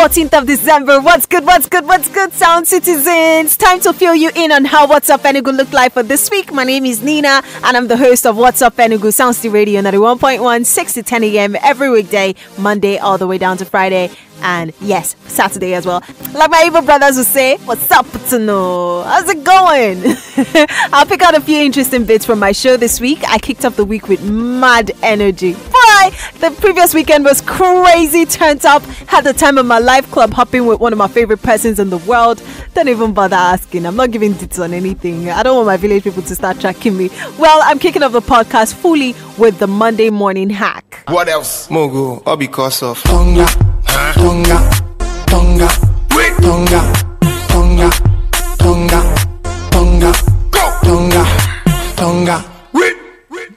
14th of December. What's good? Sound citizens. Time to fill you in on how What's Up Enugu looked like for this week. My name is Nina and I'm the host of What's Up Enugu, Soundcity Radio 91.1, 6 to 10 a.m. every weekday, Monday all the way down to Friday. And yes, Saturday as well. Like my evil brothers would say, what's up, Ponugu? How's it going? I'll pick out a few interesting bits from my show this week. I kicked off the week with mad energy. Bye! The previous weekend was crazy, turned up. Had the time of my life, club hopping with one of my favorite persons in the world. Don't even bother asking. I'm not giving details on anything. I don't want my village people to start tracking me. Well, I'm kicking off the podcast fully with the Monday morning hack. What else? Mogo, all because of Tonga, Tonga, Tonga, Tonga, Tonga, Tonga, Tonga, go, Tonga, Tonga.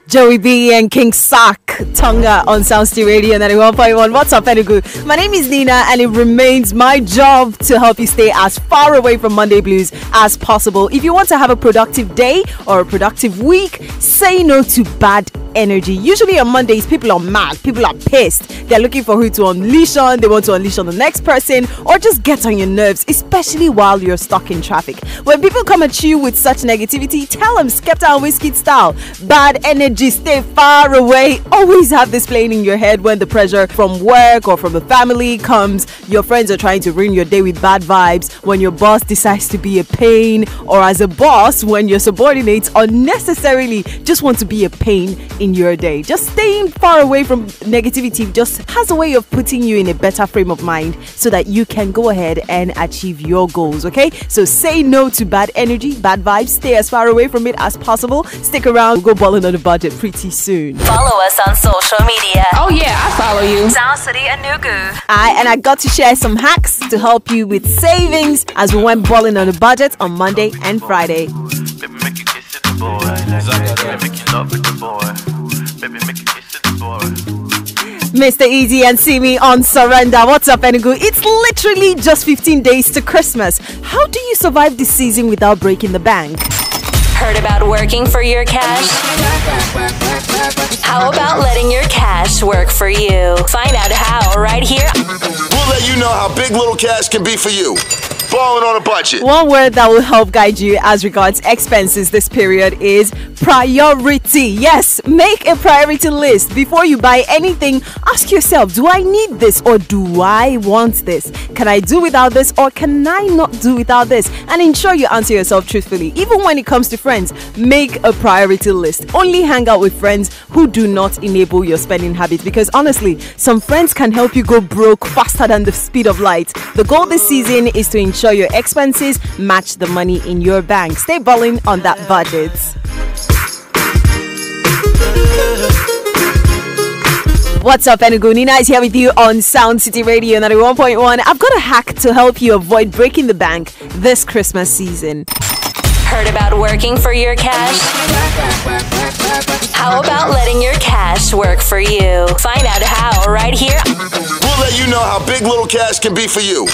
Joey B and King Sock, Tonga on Soundcity Radio 91.1. What's up, Enugu? My name is Nina, and it remains my job to help you stay as far away from Monday blues as possible. If you want to have a productive day or a productive week, say no to bad energy. Usually on Mondays, people are mad, people are pissed. They're looking for who to unleash on. They want to unleash on the next person or just get on your nerves, especially while you're stuck in traffic. When people come at you with such negativity, tell them Skepta and Whiskey style. Bad energy, stay far away. Always have this playing in your head when the pressure from work or from the family comes. Your friends are trying to ruin your day with bad vibes. When your boss decides to be a pain, or as a boss, when your subordinates unnecessarily just want to be a pain in your day. Just staying far away from negativity just has a way of putting you in a better frame of mind so that you can go ahead and achieve your goals, okay? So say no to bad energy, bad vibes. Stay as far away from it as possible. Stick around. We'll go balling on the budget pretty soon. Follow us on social media. Oh yeah, I follow you. Soundcity Enugu. I got to share some hacks to help you with savings as we went balling on the budget on Monday and Friday. Baby, make you kiss it, the boy. Baby, make you love with the boy. Baby, make you kiss it, the boy. Mr. Easy and See Me on Surrender. What's up, Enugu? It's literally just 15 days to Christmas. How do you survive this season without breaking the bank? Heard about working for your cash? How about letting your cash work for you? Find out how right here. We'll let you know how big little cash can be for you. Balling on a budget. One word that will help guide you as regards expenses this period is priority. Yes, make a priority list. Before you buy anything, ask yourself, do I need this or do I want this? Can I do without this or can I not do without this? And ensure you answer yourself truthfully. Even when it comes to friends, make a priority list. Only hang out with friends who do not enable your spending habits, because honestly, some friends can help you go broke faster than the speed of light. The goal this season is to ensure your expenses match the money in your bank. Stay balling on that budget. What's up, Enugu? Nina is here with you on Soundcity Radio 91.1. I've got a hack to help you avoid breaking the bank this Christmas season. Heard about working for your cash? How about letting your cash work for you? Find out how right here. We'll let you know how big little cash can be for you.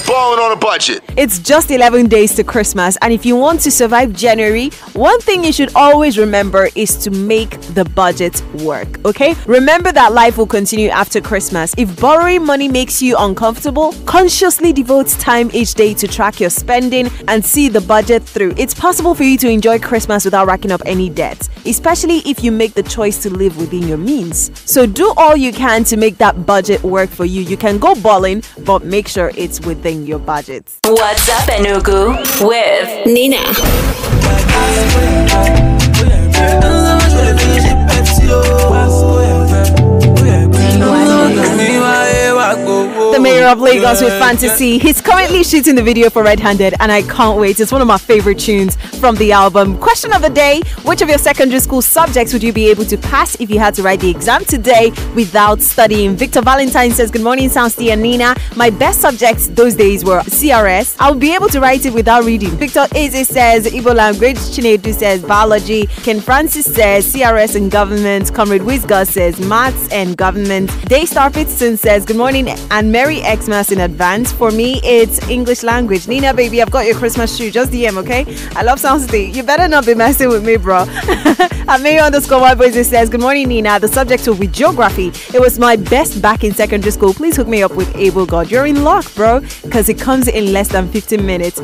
Balling on a budget. It's just 11 days to Christmas, and if you want to survive January, one thing you should always remember is to make the budget work, okay? Remember that life will continue after Christmas. If borrowing money makes you uncomfortable, consciously devote time each day to track your spending and see the budget through. It's possible for you to enjoy Christmas without racking up any debt, especially if you make the choice to live within your means. So do all you can to make that budget work for you. You can go balling, but make sure it's within your budget. What's up, Enugu? With Nina. The mayor of Lagos with Fantasy. He's currently shooting the video for Red Handed, and I can't wait. It's one of my favorite tunes from the album. Question of the day: which of your secondary school subjects would you be able to pass if you had to write the exam today without studying? Victor Valentine says, good morning, Soundcity and Nina. My best subjects those days were CRS. I'll be able to write it without reading. Victor Eze says Igbo language. Chinedu says biology. Ken Francis says CRS and government. Comrade Wizga says maths and government. Daystar Pitson says, good morning, morning and Merry Xmas in advance. For me, it's English language. Nina, baby, I've got your Christmas shoe. Just DM, okay? I love Soundcity. You better not be messing with me, bro. And Mayo_White says, good morning, Nina. The subject will be geography. It was my best back in secondary school. Please hook me up with Able God. You're in luck, bro, because it comes in less than 15 minutes.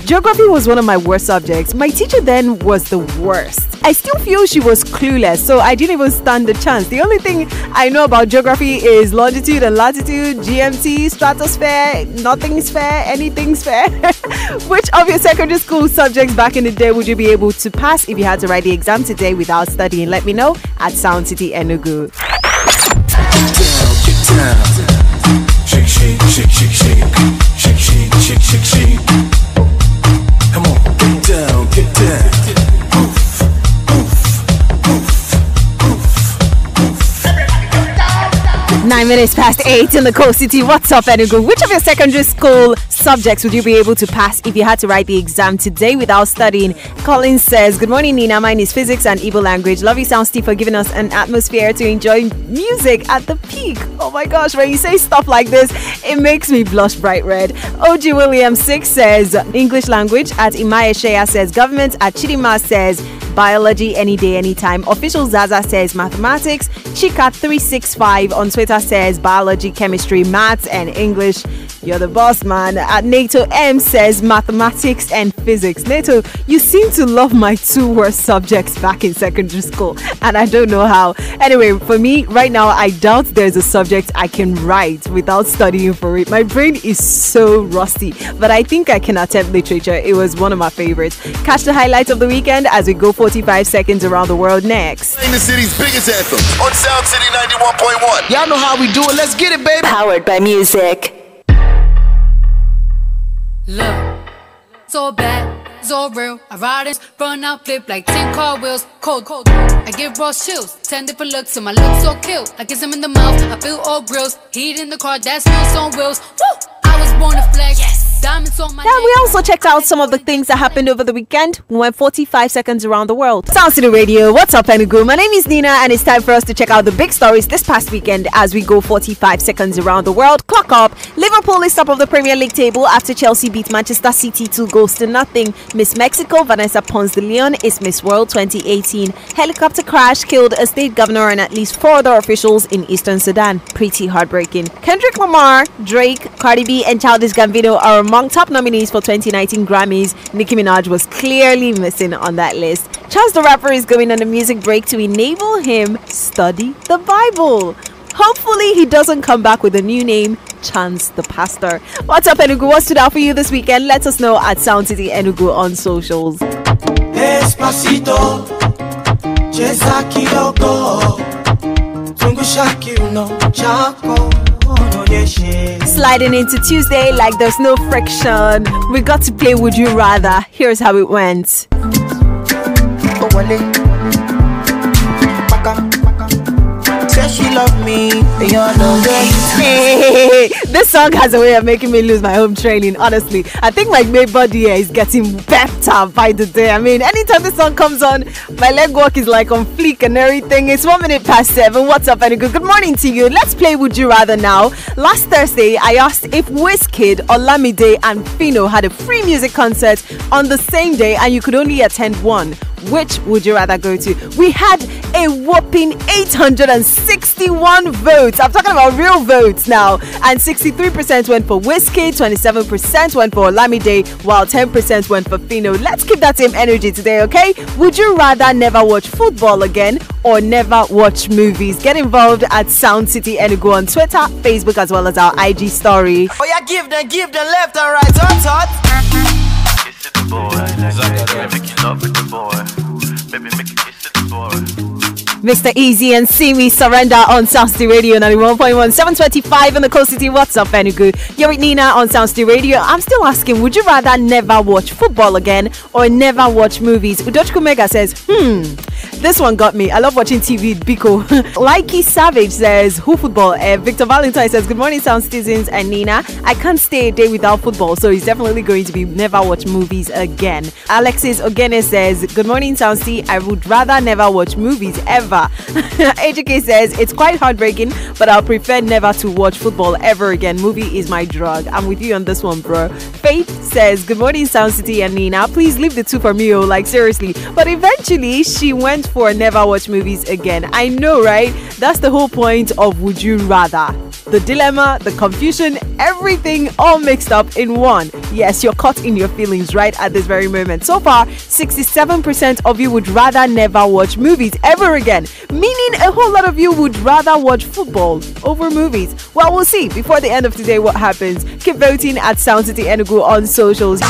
Geography was one of my worst subjects. My teacher then was the worst. I still feel she was clueless, so I didn't even stand the chance. The only thing I know about geography is longitude and latitude, GMT, stratosphere, nothing's fair, anything's fair. Which of your secondary school subjects back in the day would you be able to pass if you had to write the exam today without studying? Let me know at Soundcity Enugu. Get down. Shake, shake, shake, shake, shake. Shake, shake, shake, shake, shake. Come on, get down, get down. Oof, oof, oof, oof, oof. 9 minutes past 8 in the coast city. What's up, Enugu? Which of your secondary school subjects would you be able to pass if you had to write the exam today without studying? Colin says, good morning, Nina. Mine is physics and Igbo language. Love you, Soundcity, for giving us an atmosphere to enjoy music at the peak. Oh my gosh, when you say stuff like this, it makes me blush bright red. OG William 6 says, English language. At Imaya Shea says, government. At Chidima says, biology any day, anytime. Official Zaza says mathematics. Chika365 on Twitter says biology, chemistry, maths, and English. You're the boss, man. At NATO M says mathematics and physics. NATO, you seem to love my two worst subjects back in secondary school, and I don't know how. Anyway, for me, right now, I doubt there's a subject I can write without studying for it. My brain is so rusty, but I think I can attempt literature. It was one of my favorites. Catch the highlights of the weekend as we go 45 seconds around the world next. Playing the city's biggest anthem on Soundcity 91.1. Y'all know how we do it. Let's get it, baby. Powered by music. Look, so bad, so real. I ride and run out, flip like 10 car wheels. Cold, cold. I give raw chills, 10 different looks, and my looks so kill. I kiss him in the mouth, I feel all grills. Heat in the car, that's wheels on wheels. Woo! I was born to flex. Yes. Diamonds on my Yeah, we also checked out some of the things that happened over the weekend. We went 45 seconds around the world. Soundcity Radio, what's up, Enugu? My name is Nina, and it's time for us to check out the big stories this past weekend as we go 45 seconds around the world. Clock up. Liverpool is top of the Premier League table after Chelsea beat Manchester City 2-0. Miss Mexico, Vanessa Ponce de Leon, is Miss World 2018. Helicopter crash killed a state governor and at least 4 other officials in Eastern Sudan. Pretty heartbreaking. Kendrick Lamar, Drake, Cardi B, and Childish Gambino are among top nominees for 2019 Grammys. Nicki Minaj was clearly missing on that list. Chance the Rapper is going on a music break to enable him study the Bible. Hopefully he doesn't come back with a new name, Chance the Pastor. What's up, Enugu? What stood out for you this weekend? Let us know at Soundcity Enugu on socials. Despacito, cheza kidogo, zungusha kiuno chako. Sliding into Tuesday like there's no friction. We got to play Would You Rather. Here's how it went. She love me, hey, this song has a way of making me lose my home training. Honestly, I think my main body here is getting better by the day. I mean, anytime this song comes on, my leg work is like on fleek and everything. It's 1 minute past 7. What's up, Enugu? Good morning to you. Let's play Would You Rather now. Last Thursday, I asked if Wizkid, Olamide, and Fino had a free music concert on the same day, and you could only attend one. Which would you rather go to? We had a whopping 861 votes. I'm talking about real votes now. And 63% went for Wizkid, 27% went for Olamide, while 10% went for Fino. Let's keep that same energy today, okay? Would you rather never watch football again or never watch movies? Get involved at Soundcity Enugu on Twitter, Facebook, as well as our IG story. Oh yeah, give them left and right, hot. Kiss it the boy. Make you love with the boy. Baby, make you kiss it the boy. Mr. Easy and See Me Surrender on Soundcity Radio 91.1, 725 in the Coast City. What's up, Enugu? You're with Nina on Soundcity Radio. I'm still asking, would you rather never watch football again or never watch movies? Udochku Mega says, This one got me. I love watching TV with Biko. Likey Savage says, who football? Victor Valentine says, good morning, Sound Citizens and Nina. I can't stay a day without football, so he's definitely going to be never watch movies again. Alexis Ogene says, good morning, Sound City. I would rather never watch movies ever. AJK says, it's quite heartbreaking, but I'll prefer never to watch football ever again. Movie is my drug. I'm with you on this one, bro. Faith says, good morning, Sound City and Nina. Please leave the two for me, like seriously. But eventually, she went for never watch movies again. I know, right? That's the whole point of Would You Rather. The dilemma, the confusion, everything all mixed up in one. Yes, you're caught in your feelings right at this very moment. So far, 67% of you would rather never watch movies ever again, meaning a whole lot of you would rather watch football over movies. Well, we'll see before the end of today what happens. Keep voting at Soundcity Enugu on socials.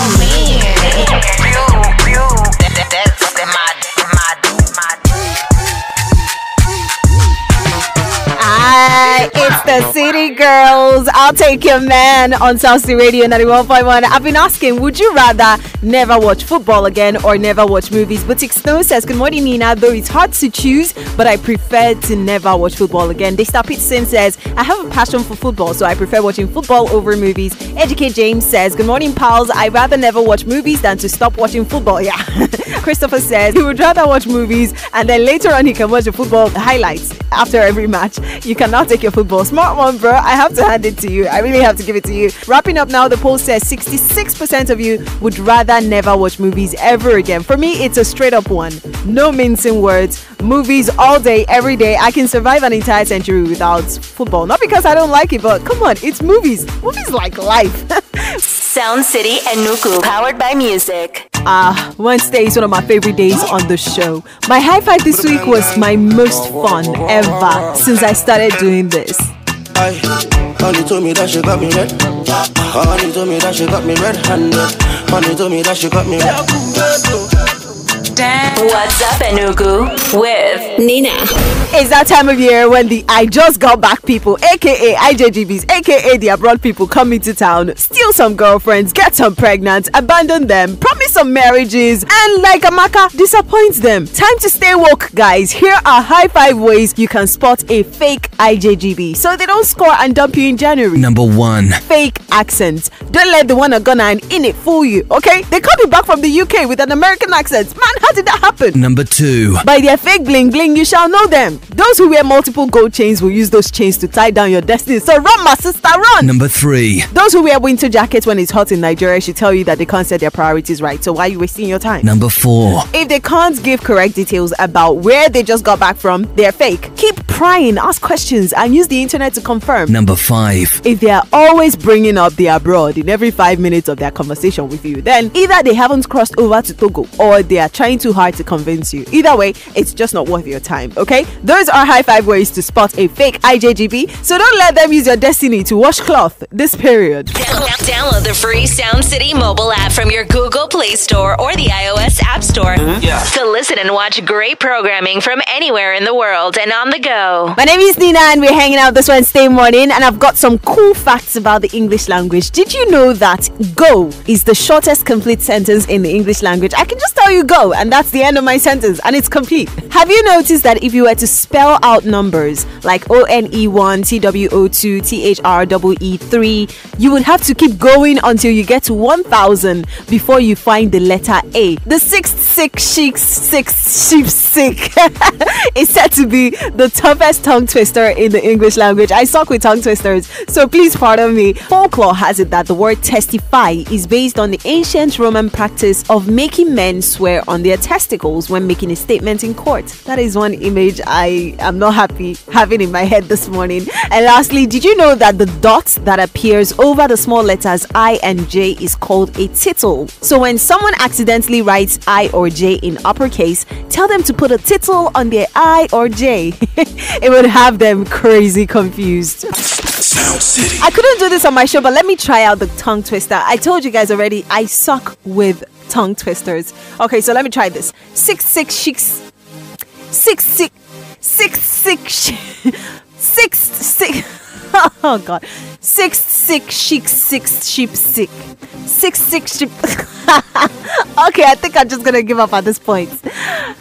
It's the City Girls. I'll take your man on Soundcity Radio 91.1. I've been asking, would you rather never watch football again or never watch movies? Boutique Snow says, good morning, Nina. Though it's hard to choose, but I prefer to never watch football again. Daystar Peterson says, I have a passion for football, so I prefer watching football over movies. Educate James says, good morning, pals. I'd rather never watch movies than to stop watching football. Yeah. Christopher says he would rather watch movies and then later on he can watch the football highlights after every match. You cannot take your football. Smart one, bro. I have to hand it to you. I really have to give it to you. Wrapping up now, the poll says 66% of you would rather never watch movies ever again. For me, it's a straight up one. No mincing words. Movies all day, every day. I can survive an entire century without football. Not because I don't like it, but come on, it's movies. Movies like life. Soundcity Enugu, powered by music. Wednesday is one of my favorite days on the show. My high five this week was my most fun ever since I started doing this. Honey told me that she got me red. Honey told me that she got me red-handed. Honey told me that she got me red. What's up, Enugu? With Nina. It's that time of year when the I just got back people, aka IJGBs, aka the abroad people, come into town, steal some girlfriends, get some pregnant, abandon them, promise some marriages, and like Amaka, disappoint them. Time to stay woke, guys. Here are high five ways you can spot a fake IJGB so they don't score and dump you in January. Number 1. Fake accents. Don't let the one gonna and in it fool you, okay? They come back from the UK with an American accent. Man, how did that happen? Number 2. By their fake bling bling, you shall know them. Those who wear multiple gold chains will use those chains to tie down your destiny. So run, my sister, run. Number 3. Those who wear winter jackets when it's hot in Nigeria should tell you that they can't set their priorities right. So why are you wasting your time? Number 4. If they can't give correct details about where they just got back from, they're fake. Keep prying, ask questions, and use the internet to confirm. Number 5. If they are always bringing up the abroad in every 5 minutes of their conversation with you, then either they haven't crossed over to Togo or they are trying too hard to convince you. Either way, it's just not worth your time, okay? Those are high five ways to spot a fake IJGB, so don't let them use your destiny to wash cloth this period. Download the free Soundcity mobile app from your Google Play Store or the iOS App Store to listen and watch great programming from anywhere in the world and on the go. My name is Nina and we're hanging out this Wednesday morning, and I've got some cool facts about the English language. Did you know that go is the shortest complete sentence in the English language? I can just tell you go and that's the end of my sentence and it's complete. Have you noticed that if you were to spell out numbers like ONE1, TWO2, THREE3, you would have to keep going until you get to 1000 before you find the letter A. The sixth sick is said to be the toughest tongue twister in the English language. I suck with tongue twisters, so please pardon me. Folklore has it that the word testify is based on the ancient Roman practice of making men swear on their testicles when making a statement in court. That is one image I am not happy having in my head this morning. And lastly, did you know that the dot that appears over the small letters I and J is called a tittle? So when someone accidentally writes I or J in uppercase, tell them to put a tittle on their I or J. It would have them crazy confused. Soundcity. I couldn't do this on my show, but let me try out the tongue twister. I told you guys already, I suck with tongue twisters. Okay, so let me try this. 6 6 6 6 6 6 6 6 oh god. 6 6 6 6 sheep sick. 6 6 sheep. Okay, I think I'm just gonna give up at this point.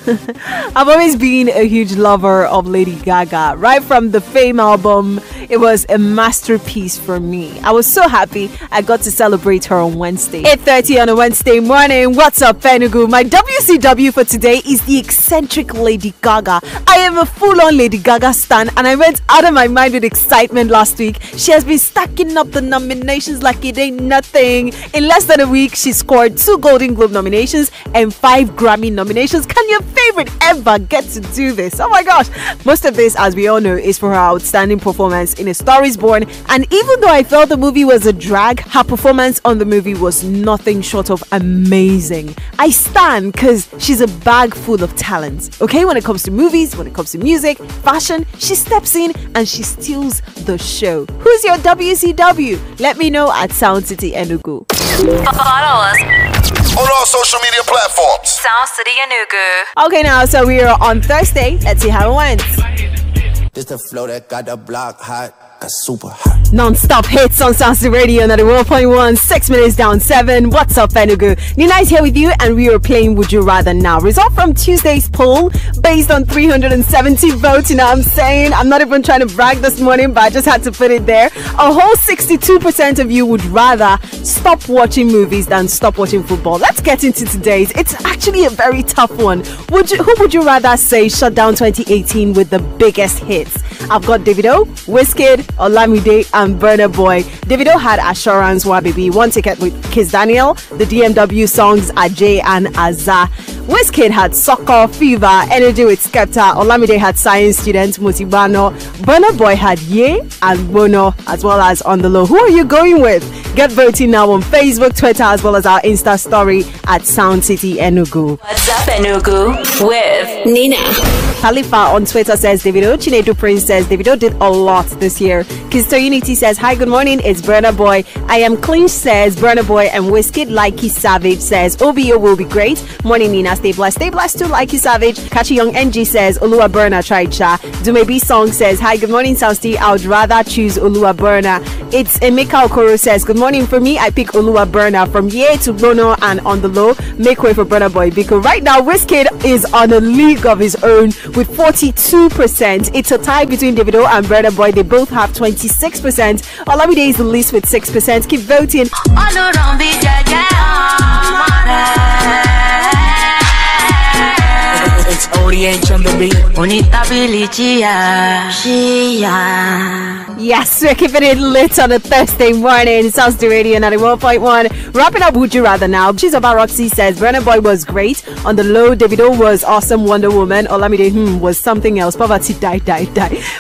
I've always been a huge lover of Lady Gaga. Right from the Fame album, it was a masterpiece for me. I was so happy I got to celebrate her on Wednesday. 8:30 on a Wednesday morning. What's up, Enugu? My WCW for today is the eccentric Lady Gaga. I am a full-on Lady Gaga stan, and I went out of my mind with excitement last week. She has been stacking up the nominations like it ain't nothing. In less than a week, she scored 2 Golden Globe nominations and 5 Grammy nominations. Can your favorite ever get to do this? Oh my gosh. Most of this, as we all know, is for her outstanding performance in A Star Is Born. And even though I felt the movie was a drag, her performance on the movie was nothing short of amazing. I stand because she's a bag full of talent. Okay, when it comes to movies, when it comes to music, fashion, she steps in and she steals the show. Who's your WCW? Let me know at Soundcity Enugu. Follow us on all social media platforms. Soundcity Enugu. Okay, now, so we are on Thursday. Let's see how it went. This the flow that got the block hot, got super hot. Non-stop hits on Soundcity Radio 91.1, 6 minutes down 7. What's up, Enugu? Nina is here with you, and we are playing Would You Rather now. Result from Tuesday's poll based on 370 votes. You know what I'm saying? I'm not even trying to brag this morning, but I just had to put it there. A whole 62% of you would rather stop watching movies than stop watching football. Let's get into today's. It's actually a very tough one. Who would you rather say shut down 2018 with the biggest hits? I've got Davido, Wizkid, Olamide, and Burna Boy. Davido had Assurance, Wa Baby, One Ticket with Kiss Daniel, the DMW songs Ajay and Azza. Wizkid had Soccer, Fever, Energy with Skepta. Olamide had Science Student, Musibano. Burna Boy had Ye and Bono, as well as On The Low. Who are you going with? Get voting now on Facebook, Twitter, as well as our Insta story at Soundcity Enugu. What's up, Enugu? With Nina. Khalifa on Twitter says Davido. Chinedu Prince says Davido did a lot this year. Kister Unity says hi, good morning, it's Burna Boy. I Am Clinch says Burna Boy and Wizkid. Likey Savage says OBO will be great. Morning, Nina. Stay blessed too, Likey Savage. Kachi Young NG says Olua Burna tried Cha. Dumebi Song says hi, good morning, Soundsty. I would rather choose Olua Burna. It's Emeka Okoro says good morning. For me, I pick Olua Burna. From Ye to Bono and On The Low, make way for Burna Boy, because right now Wizkid is on a league of his own with 42%. It's a tie between Davido and Burna Boy. They both have 26%. Olamide is the least with 6%. Keep voting. It's ODH on the beat. Yes, we're keeping it lit on a Thursday morning. Soundcity Radio 91.1. Wrapping up Would You Rather now. She's about Roxy says Burna Boy was great. On the low, Davido was awesome. Wonder Woman. Olamide was something else. Poverty die.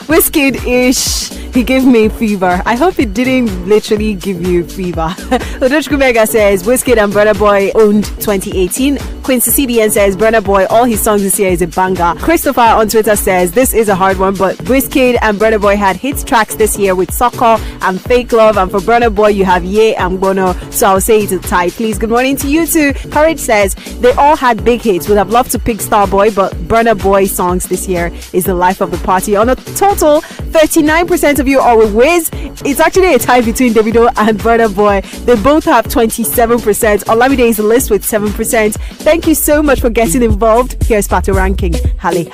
Wizkid-ish. He gave me fever. I hope it didn't literally give you fever. Odochku Mega says Wizkid and Burna Boy owned 2018. Quincy CBN says Burna Boy, all his songs this year is a banger. Christopher on Twitter says this is a hard one, but Wizkid and Burna Boy had hit tracks this year with Soccer and Fake Love, and for Burna Boy you have Ye and Bono, so I'll say it's a tie. Please, good morning to you too. Courage says they all had big hits. Would have loved to pick Starboy, but Burna Boy songs this year is the life of the party. On a total, 39% of you are with Wiz. It's actually a tie between Davido and Burna Boy. They both have 27%. Olamide is the list with 7%. Thank you so much for getting involved. Here's Pato Ranking. Halle.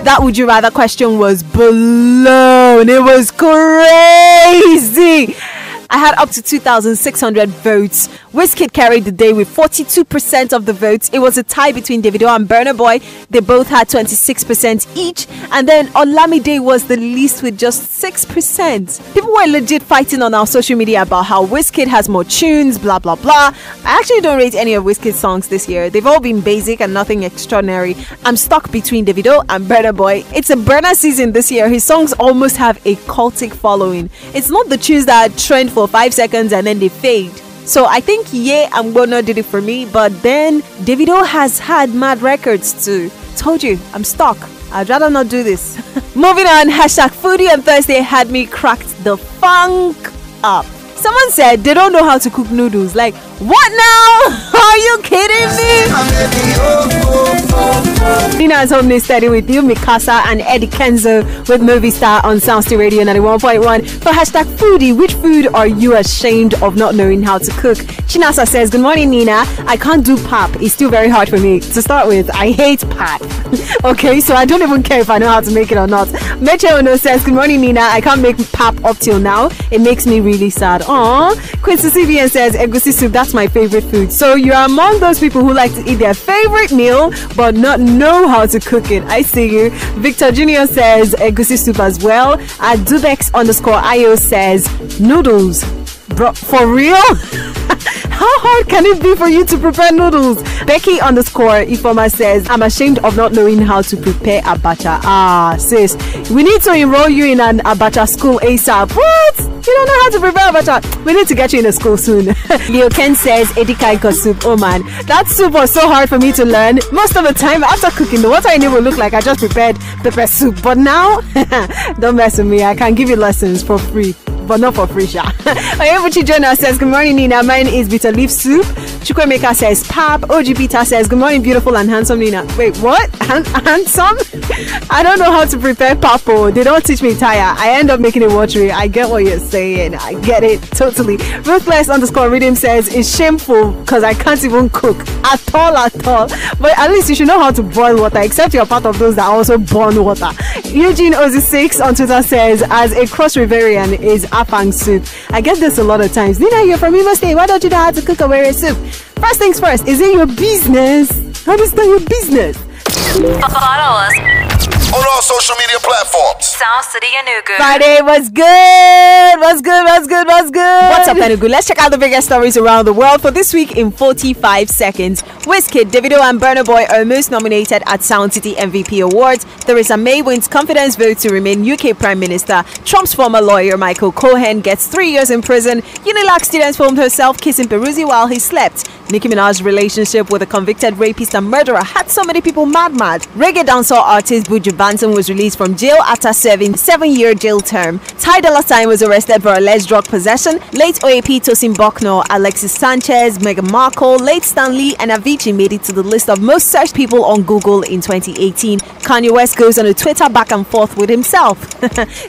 That Would You Rather question was blown. It was crazy. I had up to 2,600 votes. Wizkid carried the day with 42% of the votes. It was a tie between Davido and Burna Boy. They both had 26% each. And then Olamide was the least with just 6%. People were legit fighting on our social media about how Wizkid has more tunes, blah, blah, blah. I actually don't rate any of Wizkid's songs this year. They've all been basic and nothing extraordinary. I'm stuck between Davido and Burna Boy. It's a Burna season this year. His songs almost have a cultic following. It's not the tunes that trend for 5 seconds and then they fade. So I think Ye and Bono did it for me, but then Davido has had mad records too. Told you, I'm stuck. I'd rather not do this. Moving on, #foodie on Thursday had me cracked the funk up. Someone said they don't know how to cook noodles. Like, What now? Are you kidding me? Nina is home steady with you, Mikasa and Eddie Kenzo with Movie Star on Soundcity Radio 91.1 for hashtag foodie. Which food are you ashamed of not knowing how to cook? Chinasa says, good morning, Nina. I can't do pap. It's still very hard for me. To start with, I hate pap. Okay, so I don't even care if I know how to make it or not. Meche Ono says, good morning, Nina. I can't make pap up till now. It makes me really sad. Aww. Quincy CBN says, egusi soup, that's my favorite food. So you're among those people who like to eat their favorite meal but not know how to cook it. I see you. Victor Jr. says, egusi soup as well. Dubex_IO says, noodles. Bro, for real? How hard can it be for you to prepare noodles? Becky_Ifoma says, I'm ashamed of not knowing how to prepare abacha. Ah, sis, we need to enroll you in an abacha school ASAP. What? You don't know how to prepare abacha? We need to get you in a school soon. Leo Ken says, edikaiko soup. Oh man, that soup was so hard for me to learn. Most of the time after cooking, the water I knew would look like I just prepared pepper soup. But now, don't mess with me. I can give you lessons for free. But not for free, Sha. Oyebuchi Jonah says, good morning, Nina. Mine is bitter leaf soup. Chukwemeka says, pap. OG Peter says, good morning, beautiful and handsome Nina. Wait, what? Handsome? I don't know how to prepare papo. They don't teach me Thai. I end up making it watery. I get what you're saying. I get it totally. Ruthless_Rhythm says, it's shameful because I can't even cook at all. But at least you should know how to boil water, except you're part of those that also burn water. Eugene Ozi6 on Twitter says, as a cross Riverian is afang soup. I get this a lot of times. Nina, you're from Imo State. Why don't you know how to cook a Were soup? First things first, is it your business? How is that your business? Follow us on all social media platforms. Soundcity Enugu. Friday was good. What's up, Enugu? Let's check out the biggest stories around the world for this week in 45 seconds. Wizkid, Davido and Burna Boy are most nominated at Soundcity MVP Awards. Theresa May wins confidence vote to remain UK Prime Minister. Trump's former lawyer Michael Cohen gets 3 years in prison. Unilag student filmed herself kissing Peruzzi while he slept. Nicki Minaj's relationship with a convicted rapist and murderer had so many people mad. Reggae dancehall artist Buju Banton was released from jail after serving 7-year jail term. Ty Dolla $ign was arrested for alleged drug possession. Late OAP Tosin Bucknor, Alexis Sanchez, Meghan Markle, late Stan Lee and Avicii made it to the list of most searched people on Google in 2018. Kanye West goes on a Twitter back and forth with himself.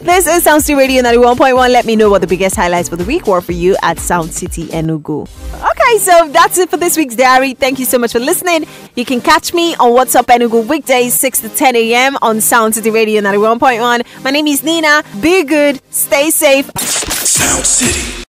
This is Soundcity Radio 91.1. Let me know what the biggest highlights for the week were for you at Soundcity Enugu. Okay, so that's it for this week's diary. Thank you so much for listening. You can catch me on What's Up Enugu weekdays 6 to 10 a.m. on Soundcity Radio 91.1. My name is Nina. Be good, stay safe. Sound City.